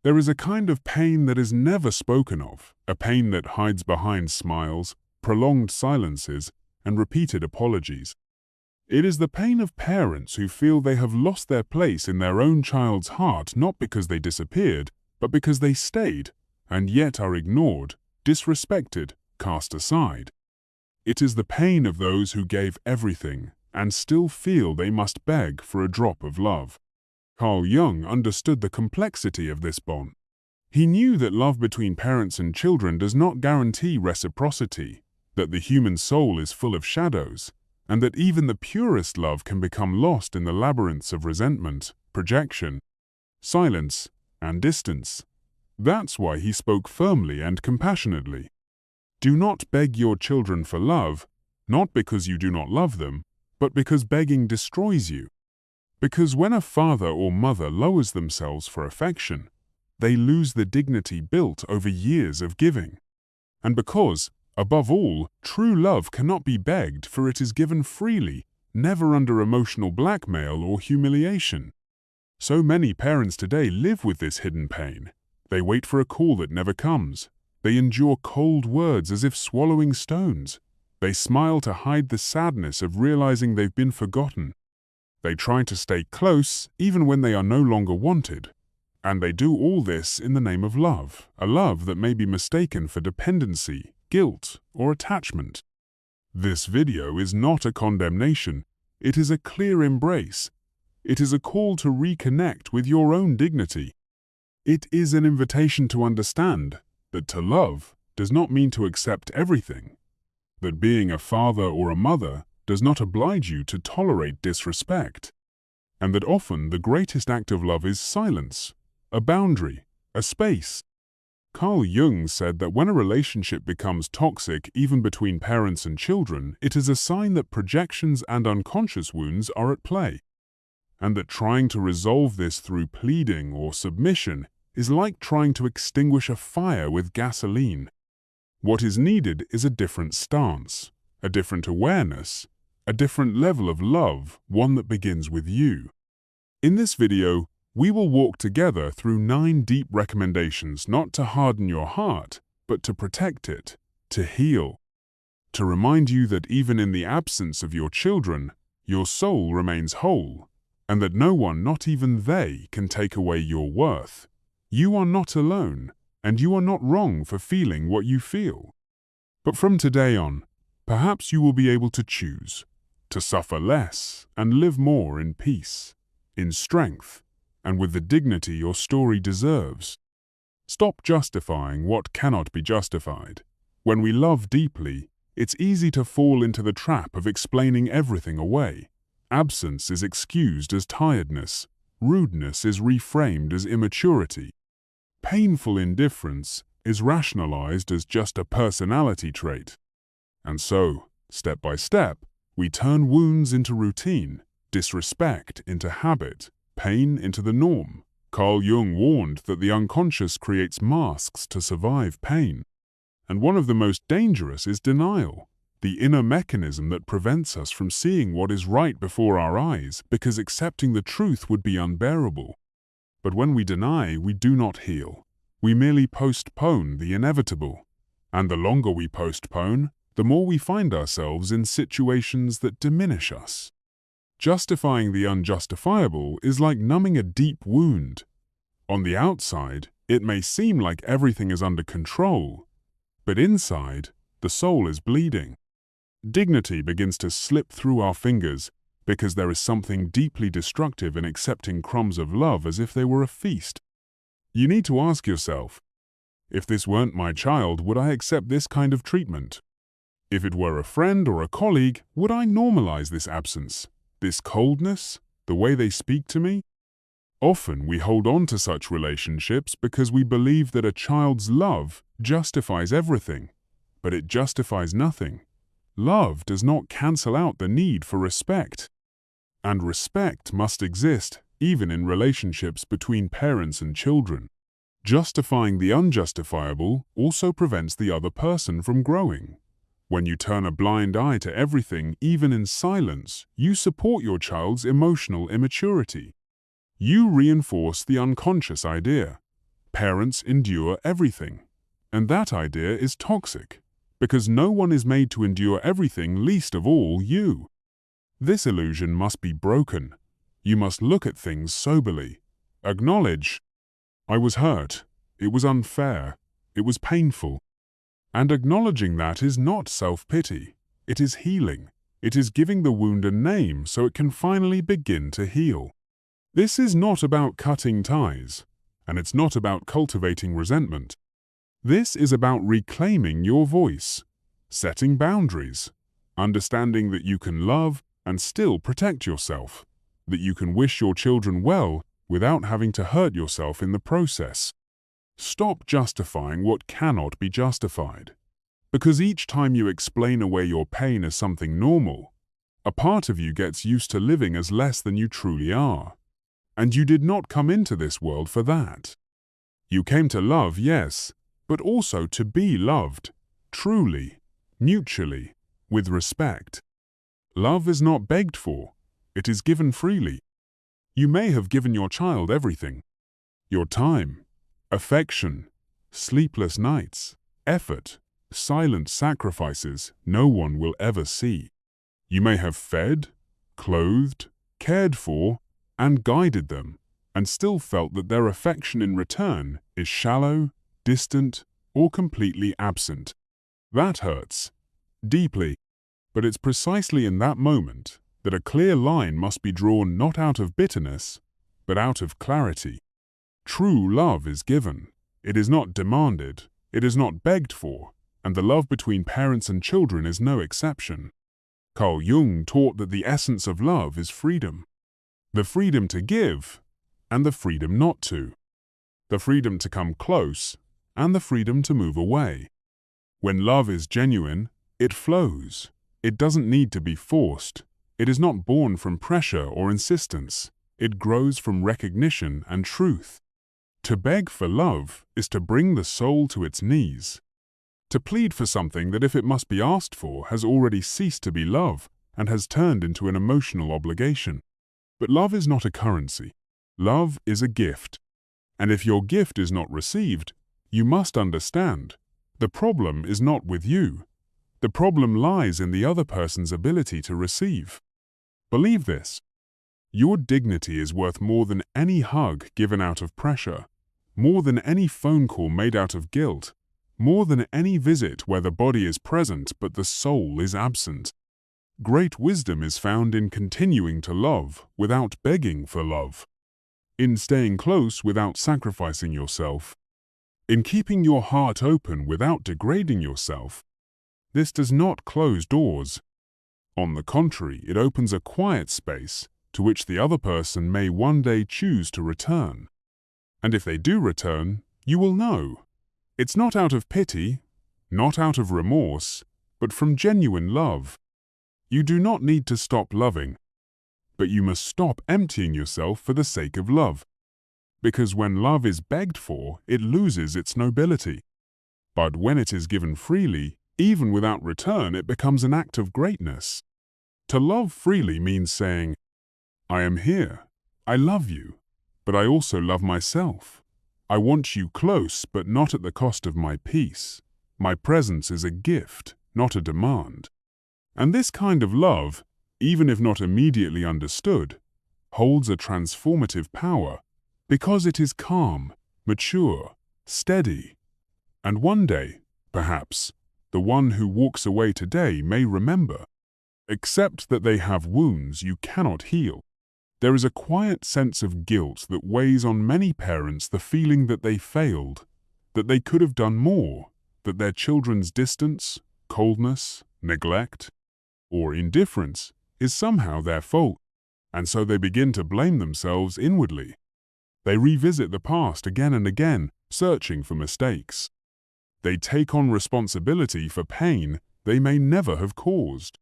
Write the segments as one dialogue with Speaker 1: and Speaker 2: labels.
Speaker 1: There is a kind of pain that is never spoken of, a pain that hides behind smiles, prolonged silences, and repeated apologies. It is the pain of parents who feel they have lost their place in their own child's heart not because they disappeared, but because they stayed, and yet are ignored, disrespected, cast aside. It is the pain of those who gave everything and still feel they must beg for a drop of love. Carl Jung understood the complexity of this bond. He knew that love between parents and children does not guarantee reciprocity, that the human soul is full of shadows, and that even the purest love can become lost in the labyrinths of resentment, projection, silence, and distance. That's why he spoke firmly and compassionately. Do not beg your children for love, not because you do not love them, but because begging destroys you. Because when a father or mother lowers themselves for affection, they lose the dignity built over years of giving. And because, above all, true love cannot be begged, for it is given freely, never under emotional blackmail or humiliation. So many parents today live with this hidden pain. They wait for a call that never comes. They endure cold words as if swallowing stones. They smile to hide the sadness of realizing they've been forgotten. They try to stay close even when they are no longer wanted. And they do all this in the name of love, a love that may be mistaken for dependency, guilt, or attachment. This video is not a condemnation. It is a clear embrace. It is a call to reconnect with your own dignity. It is an invitation to understand that to love does not mean to accept everything. That being a father or a mother does not oblige you to tolerate disrespect, and that often the greatest act of love is silence, a boundary, a space. Carl Jung said that when a relationship becomes toxic even between parents and children, it is a sign that projections and unconscious wounds are at play, and that trying to resolve this through pleading or submission is like trying to extinguish a fire with gasoline. What is needed is a different stance, a different awareness, a different level of love, one that begins with you. In this video, we will walk together through 9 deep recommendations not to harden your heart, but to protect it, to heal, to remind you that even in the absence of your children, your soul remains whole, and that no one, not even they, can take away your worth. You are not alone, and you are not wrong for feeling what you feel. But from today on, perhaps you will be able to choose to suffer less and live more in peace, in strength, and with the dignity your story deserves. Stop justifying what cannot be justified. When we love deeply, it's easy to fall into the trap of explaining everything away. Absence is excused as tiredness. Rudeness is reframed as immaturity. Painful indifference is rationalized as just a personality trait. And so, step by step, we turn wounds into routine, disrespect into habit, pain into the norm. Carl Jung warned that the unconscious creates masks to survive pain. And one of the most dangerous is denial, the inner mechanism that prevents us from seeing what is right before our eyes because accepting the truth would be unbearable. But when we deny, we do not heal. We merely postpone the inevitable. And the longer we postpone, the more we find ourselves in situations that diminish us. Justifying the unjustifiable is like numbing a deep wound. On the outside, it may seem like everything is under control, but inside, the soul is bleeding. Dignity begins to slip through our fingers because there is something deeply destructive in accepting crumbs of love as if they were a feast. You need to ask yourself, if this weren't my child, would I accept this kind of treatment? If it were a friend or a colleague, would I normalize this absence, this coldness, the way they speak to me? Often we hold on to such relationships because we believe that a child's love justifies everything, but it justifies nothing. Love does not cancel out the need for respect. And respect must exist even in relationships between parents and children. Justifying the unjustifiable also prevents the other person from growing. When you turn a blind eye to everything, even in silence, you support your child's emotional immaturity. You reinforce the unconscious idea. Parents endure everything. And that idea is toxic, because no one is made to endure everything, least of all you. This illusion must be broken. You must look at things soberly. Acknowledge, I was hurt, it was unfair, it was painful. And acknowledging that is not self-pity. It is healing. It is giving the wound a name so it can finally begin to heal. This is not about cutting ties, and it's not about cultivating resentment. This is about reclaiming your voice, setting boundaries, understanding that you can love and still protect yourself, that you can wish your children well without having to hurt yourself in the process. Stop justifying what cannot be justified. Because each time you explain away your pain as something normal, a part of you gets used to living as less than you truly are. And you did not come into this world for that. You came to love, yes, but also to be loved, truly, mutually, with respect. Love is not begged for, it is given freely. You may have given your child everything. Your time, affection, sleepless nights, effort, silent sacrifices no one will ever see. You may have fed, clothed, cared for, and guided them, and still felt that their affection in return is shallow, distant, or completely absent. That hurts, deeply, but it's precisely in that moment that a clear line must be drawn not out of bitterness, but out of clarity. True love is given. It is not demanded. It is not begged for, and the love between parents and children is no exception. Carl Jung taught that the essence of love is freedom. The freedom to give, and the freedom not to. The freedom to come close, and the freedom to move away. When love is genuine, it flows. It doesn't need to be forced. It is not born from pressure or insistence. It grows from recognition and truth. To beg for love is to bring the soul to its knees. To plead for something that, if it must be asked for, has already ceased to be love and has turned into an emotional obligation. But love is not a currency. Love is a gift. And if your gift is not received, you must understand, the problem is not with you. The problem lies in the other person's ability to receive. Believe this. Your dignity is worth more than any hug given out of pressure, more than any phone call made out of guilt, more than any visit where the body is present but the soul is absent. Great wisdom is found in continuing to love without begging for love, in staying close without sacrificing yourself, in keeping your heart open without degrading yourself. This does not close doors. On the contrary, it opens a quiet space to which the other person may one day choose to return. And if they do return, you will know. It's not out of pity, not out of remorse, but from genuine love. You do not need to stop loving, but you must stop emptying yourself for the sake of love. Because when love is begged for, it loses its nobility. But when it is given freely, even without return, it becomes an act of greatness. To love freely means saying, I am here, I love you, but I also love myself. I want you close, but not at the cost of my peace. My presence is a gift, not a demand. And this kind of love, even if not immediately understood, holds a transformative power because it is calm, mature, steady. And one day, perhaps, the one who walks away today may remember. Accept that they have wounds you cannot heal. There is a quiet sense of guilt that weighs on many parents, the feeling that they failed, that they could have done more, that their children's distance, coldness, neglect, or indifference is somehow their fault, and so they begin to blame themselves inwardly. They revisit the past again and again, searching for mistakes. They take on responsibility for pain they may never have caused.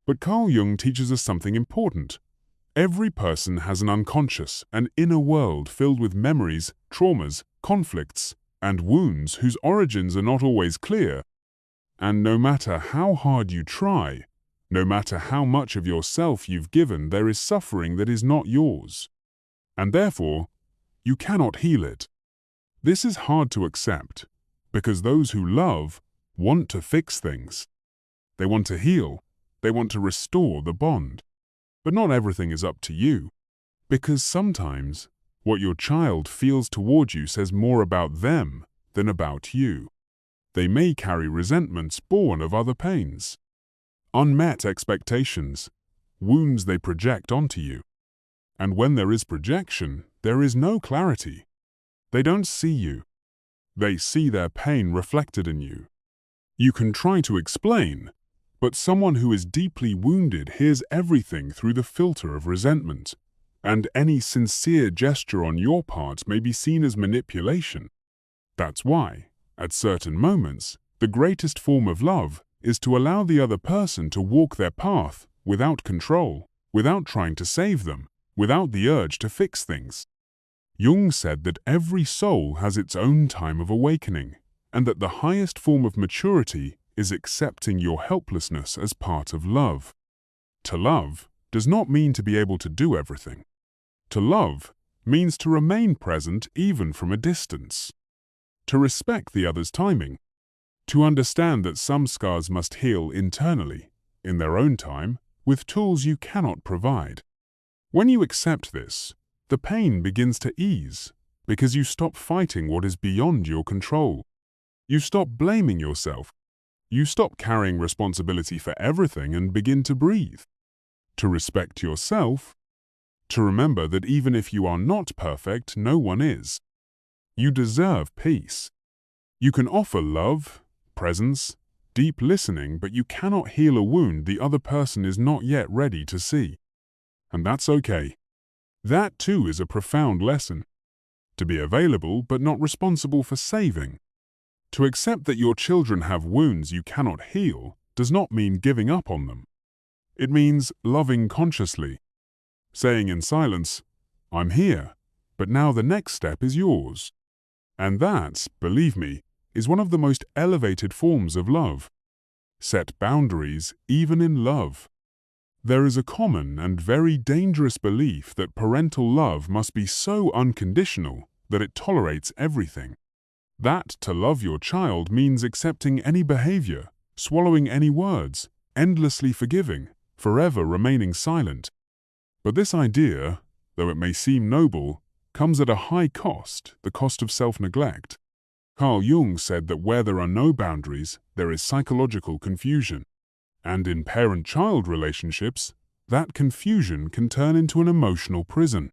Speaker 1: But Carl Jung teaches us something important. Every person has an unconscious and inner world filled with memories, traumas, conflicts, and wounds whose origins are not always clear. And no matter how hard you try, no matter how much of yourself you've given, there is suffering that is not yours. And therefore, you cannot heal it. This is hard to accept because those who love want to fix things. They want to heal. They want to restore the bond. But not everything is up to you, because sometimes what your child feels toward you says more about them than about you. They may carry resentments born of other pains, unmet expectations, wounds they project onto you. And when there is projection, there is no clarity. They don't see you. They see their pain reflected in you. You can try to explain, but someone who is deeply wounded hears everything through the filter of resentment, and any sincere gesture on your part may be seen as manipulation. That's why, at certain moments, the greatest form of love is to allow the other person to walk their path without control, without trying to save them, without the urge to fix things. Jung said that every soul has its own time of awakening, and that the highest form of maturity is accepting your helplessness as part of love. To love does not mean to be able to do everything. To love means to remain present even from a distance. To respect the other's timing. To understand that some scars must heal internally, in their own time, with tools you cannot provide. When you accept this, the pain begins to ease because you stop fighting what is beyond your control. You stop blaming yourself. You stop carrying responsibility for everything and begin to breathe. To respect yourself. To remember that even if you are not perfect, no one is. You deserve peace. You can offer love, presence, deep listening, but you cannot heal a wound the other person is not yet ready to see. And that's okay. That too is a profound lesson. To be available but not responsible for saving. To accept that your children have wounds you cannot heal does not mean giving up on them. It means loving consciously. Saying in silence, "I'm here, but now the next step is yours." And that, believe me, is one of the most elevated forms of love. Set boundaries even in love. There is a common and very dangerous belief that parental love must be so unconditional that it tolerates everything. That to love your child means accepting any behavior, swallowing any words, endlessly forgiving, forever remaining silent. But this idea, though it may seem noble, comes at a high cost, the cost of self-neglect. Carl Jung said that where there are no boundaries, there is psychological confusion. And in parent-child relationships, that confusion can turn into an emotional prison.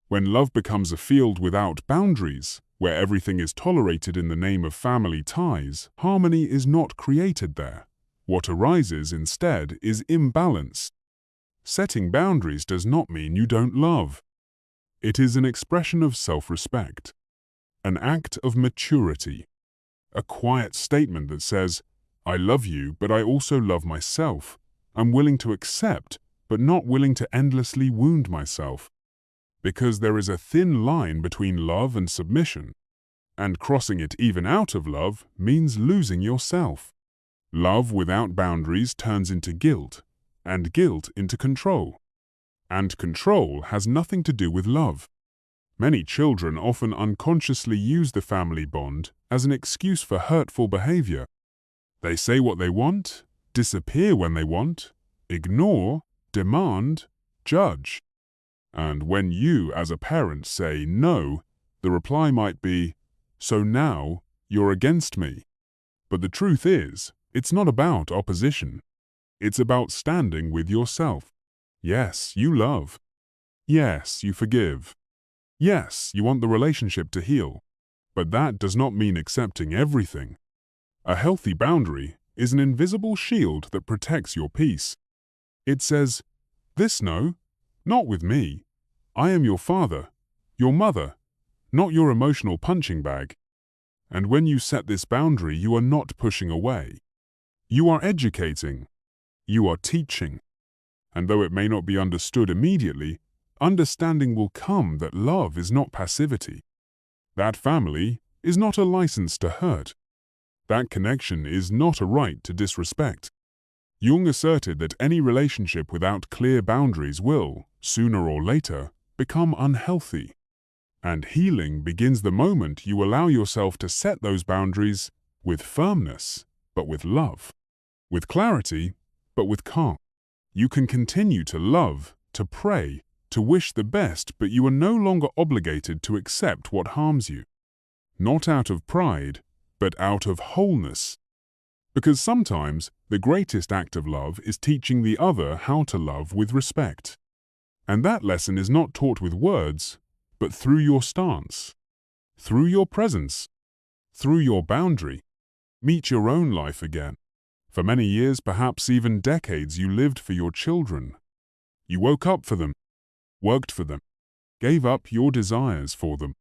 Speaker 1: When love becomes a field without boundaries, where everything is tolerated in the name of family ties, harmony is not created there. What arises instead is imbalance. Setting boundaries does not mean you don't love. It is an expression of self-respect, an act of maturity, a quiet statement that says, "I love you, but I also love myself. I'm willing to accept, but not willing to endlessly wound myself." Because there is a thin line between love and submission, and crossing it even out of love means losing yourself. Love without boundaries turns into guilt, and guilt into control. And control has nothing to do with love. Many children often unconsciously use the family bond as an excuse for hurtful behavior. They say what they want, disappear when they want, ignore, demand, judge. And when you, as a parent, say no, the reply might be, "So now, you're against me." But the truth is, it's not about opposition. It's about standing with yourself. Yes, you love. Yes, you forgive. Yes, you want the relationship to heal. But that does not mean accepting everything. A healthy boundary is an invisible shield that protects your peace. It says, "This no, not with me. I am your father, your mother, not your emotional punching bag." And when you set this boundary, you are not pushing away. You are educating. You are teaching. And though it may not be understood immediately, understanding will come that love is not passivity. That family is not a license to hurt. That connection is not a right to disrespect. Jung asserted that any relationship without clear boundaries will, sooner or later, become unhealthy. And healing begins the moment you allow yourself to set those boundaries with firmness, but with love. With clarity, but with calm. You can continue to love, to pray, to wish the best, but you are no longer obligated to accept what harms you. Not out of pride, but out of wholeness. Because sometimes the greatest act of love is teaching the other how to love with respect. And that lesson is not taught with words, but through your stance, through your presence, through your boundary. Meet your own life again. For many years, perhaps even decades, you lived for your children. You woke up for them, worked for them, gave up your desires for them,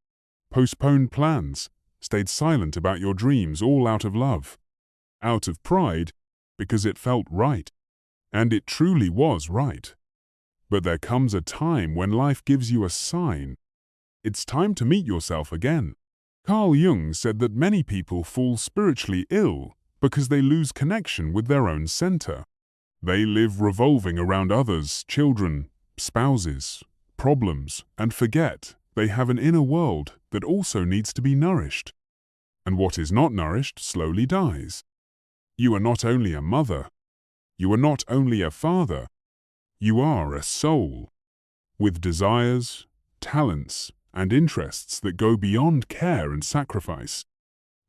Speaker 1: postponed plans, stayed silent about your dreams, all out of love, out of pride, because it felt right. And it truly was right. But there comes a time when life gives you a sign. It's time to meet yourself again. Carl Jung said that many people fall spiritually ill because they lose connection with their own center. They live revolving around others, children, spouses, problems, and forget they have an inner world that also needs to be nourished. And what is not nourished slowly dies. You are not only a mother, you are not only a father, you are a soul, with desires, talents, and interests that go beyond care and sacrifice.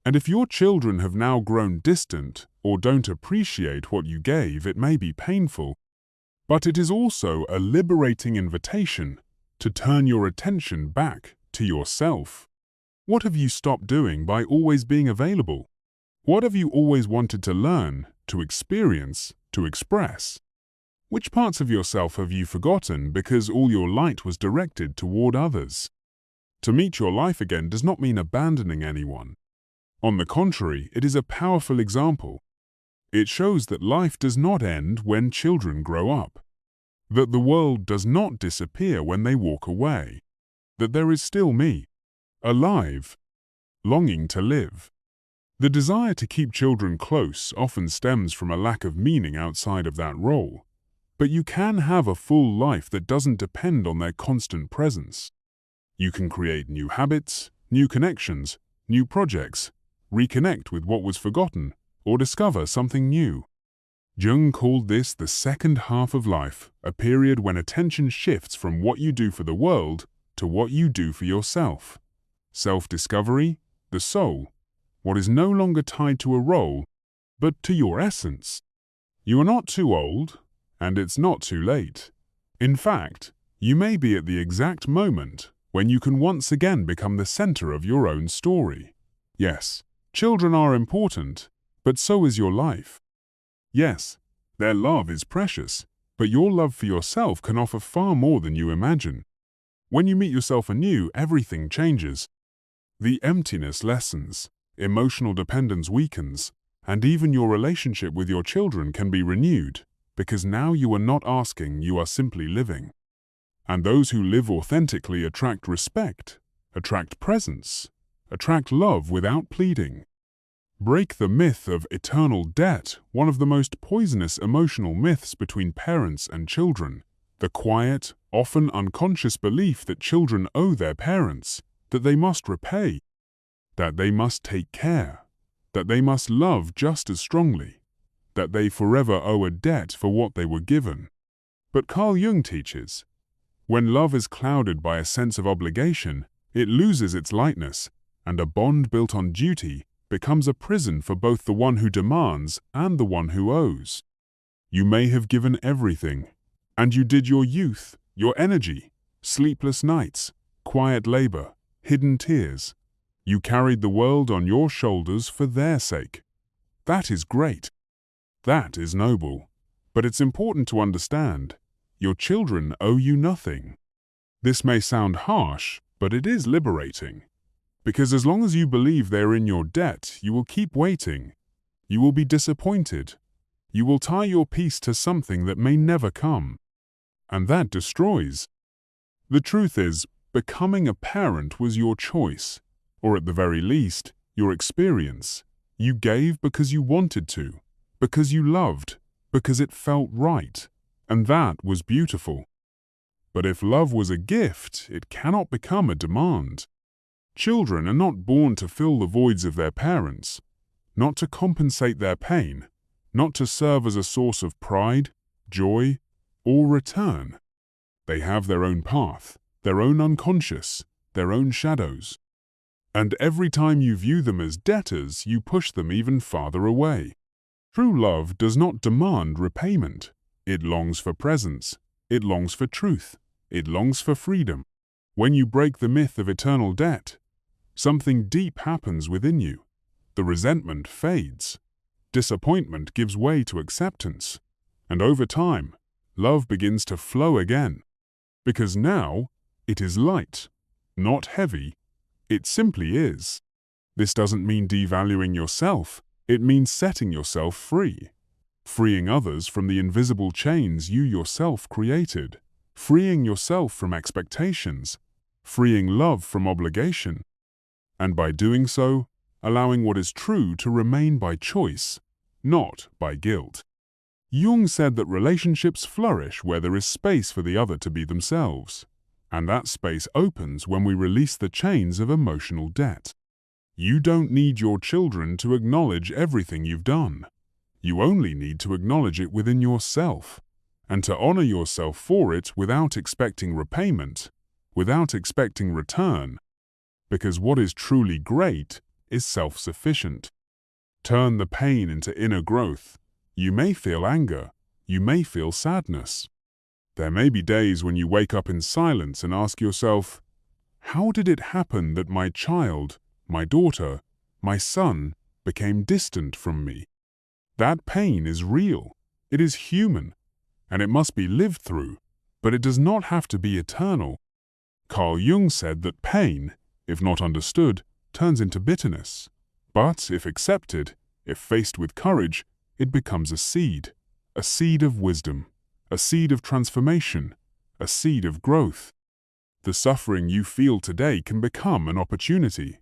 Speaker 1: And if your children have now grown distant or don't appreciate what you gave, it may be painful, but it is also a liberating invitation to turn your attention back to yourself. What have you stopped doing by always being available? What have you always wanted to learn, to experience, to express? Which parts of yourself have you forgotten because all your light was directed toward others? To meet your life again does not mean abandoning anyone. On the contrary, it is a powerful example. It shows that life does not end when children grow up, that the world does not disappear when they walk away, that there is still me, alive, longing to live. The desire to keep children close often stems from a lack of meaning outside of that role, but you can have a full life that doesn't depend on their constant presence. You can create new habits, new connections, new projects, reconnect with what was forgotten, or discover something new. Jung called this the second half of life, a period when attention shifts from what you do for the world to what you do for yourself. Self-discovery, the soul, what is no longer tied to a role, but to your essence. You are not too old, and it's not too late. In fact, you may be at the exact moment when you can once again become the center of your own story. Yes, children are important, but so is your life. Yes, their love is precious, but your love for yourself can offer far more than you imagine. When you meet yourself anew, everything changes. The emptiness lessens, emotional dependence weakens, and even your relationship with your children can be renewed, because now you are not asking, you are simply living. And those who live authentically attract respect, attract presence, attract love without pleading. Break the myth of eternal debt, one of the most poisonous emotional myths between parents and children. The quiet, often unconscious belief that children owe their parents, that they must repay, that they must take care, that they must love just as strongly, that they forever owe a debt for what they were given. But Carl Jung teaches, when love is clouded by a sense of obligation, it loses its lightness, and a bond built on duty becomes a prison for both the one who demands and the one who owes. You may have given everything, and you did your youth, your energy, sleepless nights, quiet labor, hidden tears. You carried the world on your shoulders for their sake. That is great. That is noble. But it's important to understand, your children owe you nothing. This may sound harsh, but it is liberating. Because as long as you believe they're in your debt, you will keep waiting. You will be disappointed. You will tie your peace to something that may never come. And that destroys. The truth is, becoming a parent was your choice, or at the very least, your experience. You gave because you wanted to, because you loved, because it felt right. And that was beautiful. But if love was a gift, it cannot become a demand. Children are not born to fill the voids of their parents, not to compensate their pain, not to serve as a source of pride, joy, or return. They have their own path, their own unconscious, their own shadows. And every time you view them as debtors, you push them even farther away. True love does not demand repayment. It longs for presence. It longs for truth. It longs for freedom. When you break the myth of eternal debt, something deep happens within you. The resentment fades. Disappointment gives way to acceptance. And over time, love begins to flow again. Because now, it is light, not heavy. It simply is. This doesn't mean devaluing yourself. It means setting yourself free. Freeing others from the invisible chains you yourself created. Freeing yourself from expectations. Freeing love from obligation. And by doing so, allowing what is true to remain by choice, not by guilt. Jung said that relationships flourish where there is space for the other to be themselves. And that space opens when we release the chains of emotional debt. You don't need your children to acknowledge everything you've done. You only need to acknowledge it within yourself, and to honor yourself for it without expecting repayment, without expecting return. Because what is truly great is self-sufficient. Turn the pain into inner growth. You may feel anger. You may feel sadness. There may be days when you wake up in silence and ask yourself, how did it happen that my child, my daughter, my son became distant from me? That pain is real. It is human, and it must be lived through, but it does not have to be eternal. Carl Jung said that pain, if not understood, turns into bitterness. But if accepted, if faced with courage, it becomes a seed of wisdom. A seed of transformation, a seed of growth. The suffering you feel today can become an opportunity,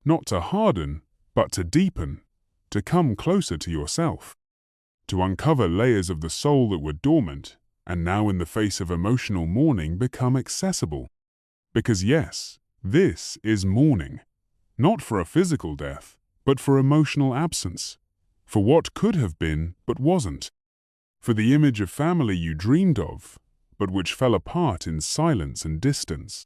Speaker 1: not to harden, but to deepen, to come closer to yourself, to uncover layers of the soul that were dormant and now in the face of emotional mourning become accessible. Because yes, this is mourning, not for a physical death, but for emotional absence, for what could have been but wasn't. For the image of family you dreamed of, but which fell apart in silence and distance.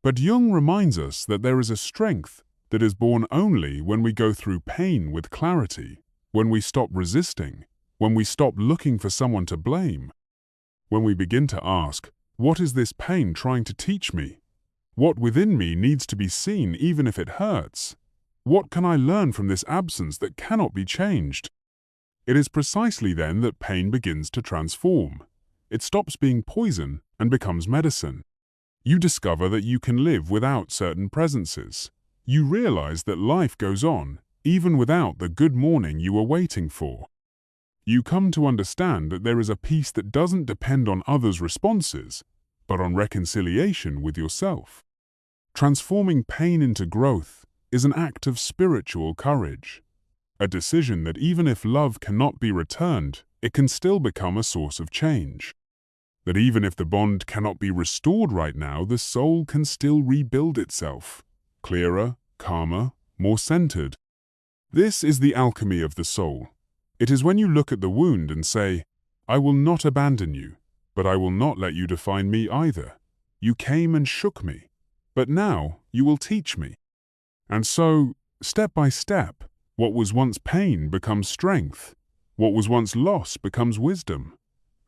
Speaker 1: But Jung reminds us that there is a strength that is born only when we go through pain with clarity, when we stop resisting, when we stop looking for someone to blame, when we begin to ask, what is this pain trying to teach me? What within me needs to be seen even if it hurts? What can I learn from this absence that cannot be changed? It is precisely then that pain begins to transform. It stops being poison and becomes medicine. You discover that you can live without certain presences. You realize that life goes on, even without the good morning you were waiting for. You come to understand that there is a peace that doesn't depend on others' responses, but on reconciliation with yourself. Transforming pain into growth is an act of spiritual courage. A decision that even if love cannot be returned, it can still become a source of change. That even if the bond cannot be restored right now, the soul can still rebuild itself, clearer, calmer, more centered. This is the alchemy of the soul. It is when you look at the wound and say, I will not abandon you, but I will not let you define me either. You came and shook me, but now you will teach me. And so, step by step, what was once pain becomes strength, what was once loss becomes wisdom,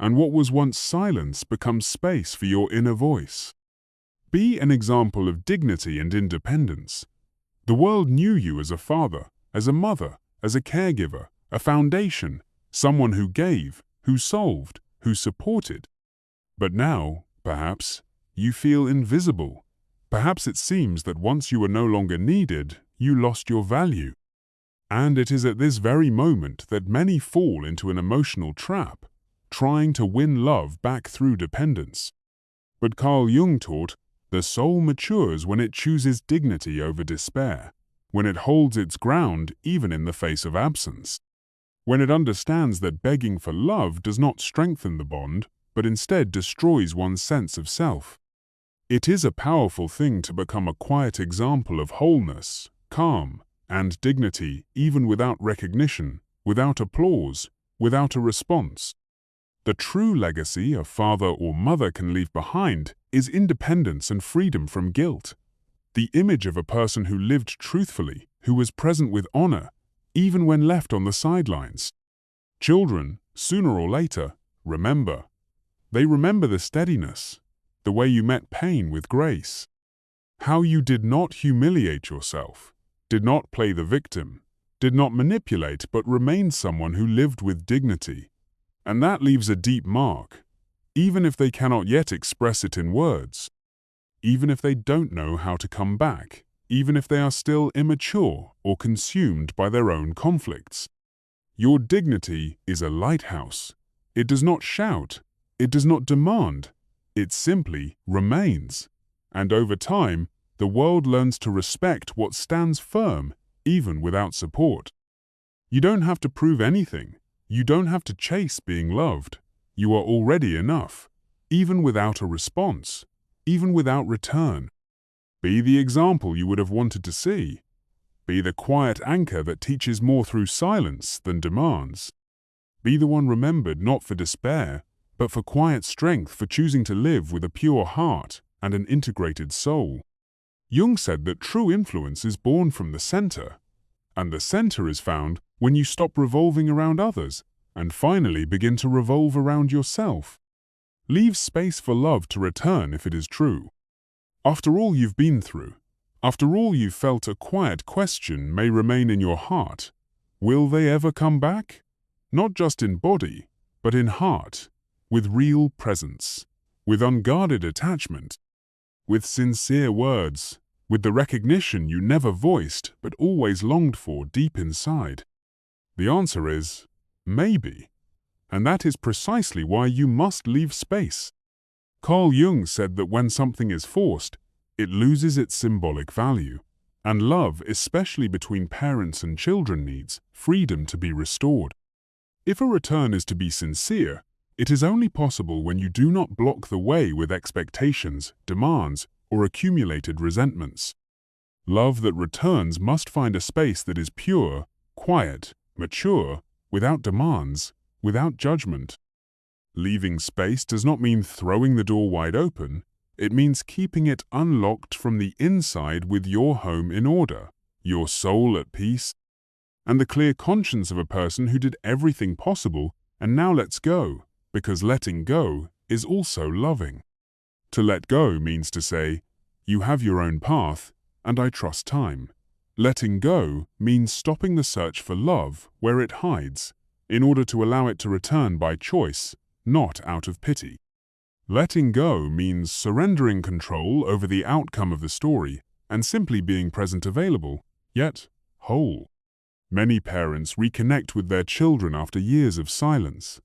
Speaker 1: and what was once silence becomes space for your inner voice. Be an example of dignity and independence. The world knew you as a father, as a mother, as a caregiver, a foundation, someone who gave, who solved, who supported. But now, perhaps, you feel invisible. Perhaps it seems that once you were no longer needed, you lost your value. And it is at this very moment that many fall into an emotional trap, trying to win love back through dependence. But Carl Jung taught, the soul matures when it chooses dignity over despair, when it holds its ground even in the face of absence, when it understands that begging for love does not strengthen the bond, but instead destroys one's sense of self. It is a powerful thing to become a quiet example of wholeness, calm, and dignity, even without recognition, without applause, without a response. The true legacy a father or mother can leave behind is independence and freedom from guilt. The image of a person who lived truthfully, who was present with honor, even when left on the sidelines. Children, sooner or later, remember. They remember the steadiness, the way you met pain with grace, how you did not humiliate yourself, did not play the victim, did not manipulate but remained someone who lived with dignity. And that leaves a deep mark, even if they cannot yet express it in words, even if they don't know how to come back, even if they are still immature or consumed by their own conflicts. Your dignity is a lighthouse. It does not shout, it does not demand, it simply remains. And over time, the world learns to respect what stands firm, even without support. You don't have to prove anything. You don't have to chase being loved. You are already enough, even without a response, even without return. Be the example you would have wanted to see. Be the quiet anchor that teaches more through silence than demands. Be the one remembered not for despair, but for quiet strength, for choosing to live with a pure heart and an integrated soul. Jung said that true influence is born from the center, and the center is found when you stop revolving around others and finally begin to revolve around yourself. Leave space for love to return if it is true. After all you've been through, after all you've felt, a quiet question may remain in your heart. Will they ever come back? Not just in body, but in heart, with real presence, with unguarded attachment, with sincere words, with the recognition you never voiced but always longed for deep inside. The answer is maybe, and that is precisely why you must leave space. Carl Jung said that when something is forced, it loses its symbolic value, and love, especially between parents and children, needs freedom to be restored. If a return is to be sincere, it is only possible when you do not block the way with expectations, demands, or accumulated resentments. Love that returns must find a space that is pure, quiet, mature, without demands, without judgment. Leaving space does not mean throwing the door wide open. It means keeping it unlocked from the inside with your home in order, your soul at peace, and the clear conscience of a person who did everything possible and now lets go, because letting go is also loving. To let go means to say, you have your own path, and I trust time. Letting go means stopping the search for love where it hides, in order to allow it to return by choice, not out of pity. Letting go means surrendering control over the outcome of the story and simply being present, available, yet whole. Many parents reconnect with their children after years of silence.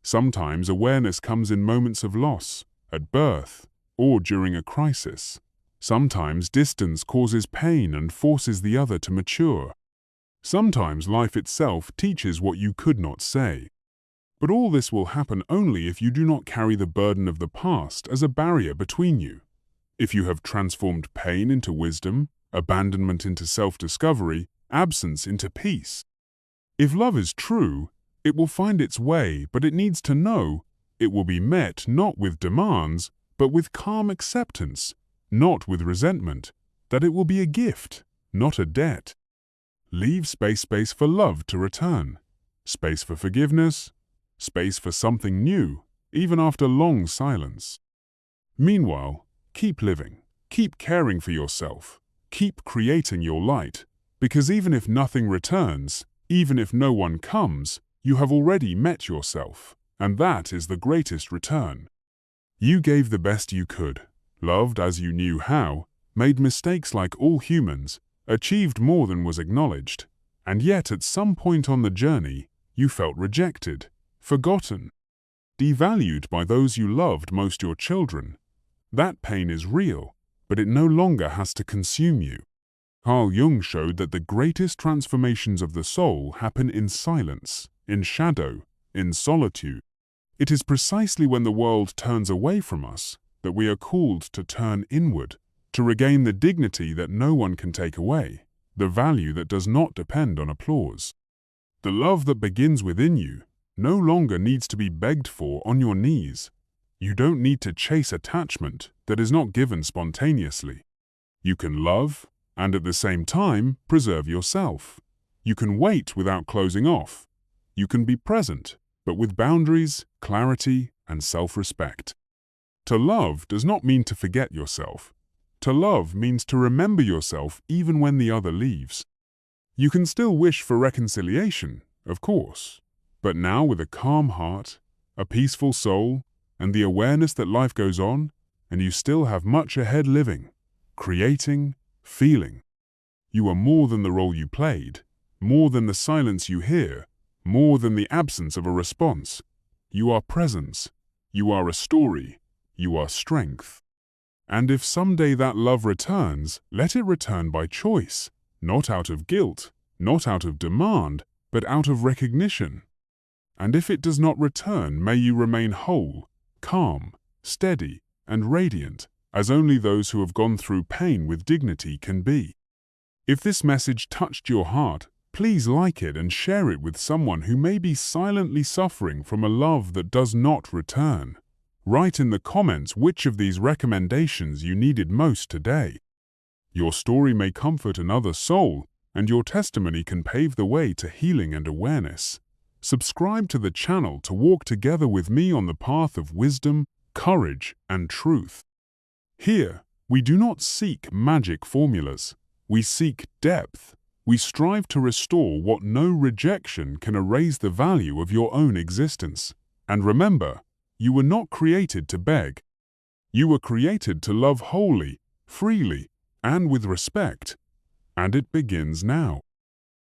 Speaker 1: Sometimes awareness comes in moments of loss, at birth, or during a crisis. Sometimes distance causes pain and forces the other to mature. Sometimes life itself teaches what you could not say. But all this will happen only if you do not carry the burden of the past as a barrier between you. If you have transformed pain into wisdom, abandonment into self-discovery, absence into peace. If love is true, it will find its way, but it needs to know it will be met not with demands, but with calm acceptance, not with resentment, that it will be a gift, not a debt. Leave space for love to return, space for forgiveness, space for something new, even after long silence. Meanwhile, keep living, keep caring for yourself, keep creating your light, because even if nothing returns, even if no one comes, you have already met yourself, and that is the greatest return. You gave the best you could, loved as you knew how, made mistakes like all humans, achieved more than was acknowledged, and yet at some point on the journey, you felt rejected, forgotten, devalued by those you loved most, your children. That pain is real, but it no longer has to consume you. Carl Jung showed that the greatest transformations of the soul happen in silence, in shadow, in solitude. It is precisely when the world turns away from us that we are called to turn inward, to regain the dignity that no one can take away, the value that does not depend on applause. The love that begins within you no longer needs to be begged for on your knees. You don't need to chase attachment that is not given spontaneously. You can love and at the same time preserve yourself. You can wait without closing off. You can be present, but with boundaries, clarity, and self-respect. To love does not mean to forget yourself. To love means to remember yourself even when the other leaves. You can still wish for reconciliation, of course, but now with a calm heart, a peaceful soul, and the awareness that life goes on, and you still have much ahead living, creating, feeling. You are more than the role you played, more than the silence you hear, more than the absence of a response. You are presence. You are a story. You are strength. And if someday that love returns, let it return by choice, not out of guilt, not out of demand, but out of recognition. And if it does not return, may you remain whole, calm, steady, and radiant, as only those who have gone through pain with dignity can be. If this message touched your heart, please like it and share it with someone who may be silently suffering from a love that does not return. Write in the comments which of these recommendations you needed most today. Your story may comfort another soul, and your testimony can pave the way to healing and awareness. Subscribe to the channel to walk together with me on the path of wisdom, courage, and truth. Here, we do not seek magic formulas. We seek depth. We strive to restore what no rejection can erase the value of your own existence. And remember, you were not created to beg. You were created to love wholly, freely, and with respect. And it begins now.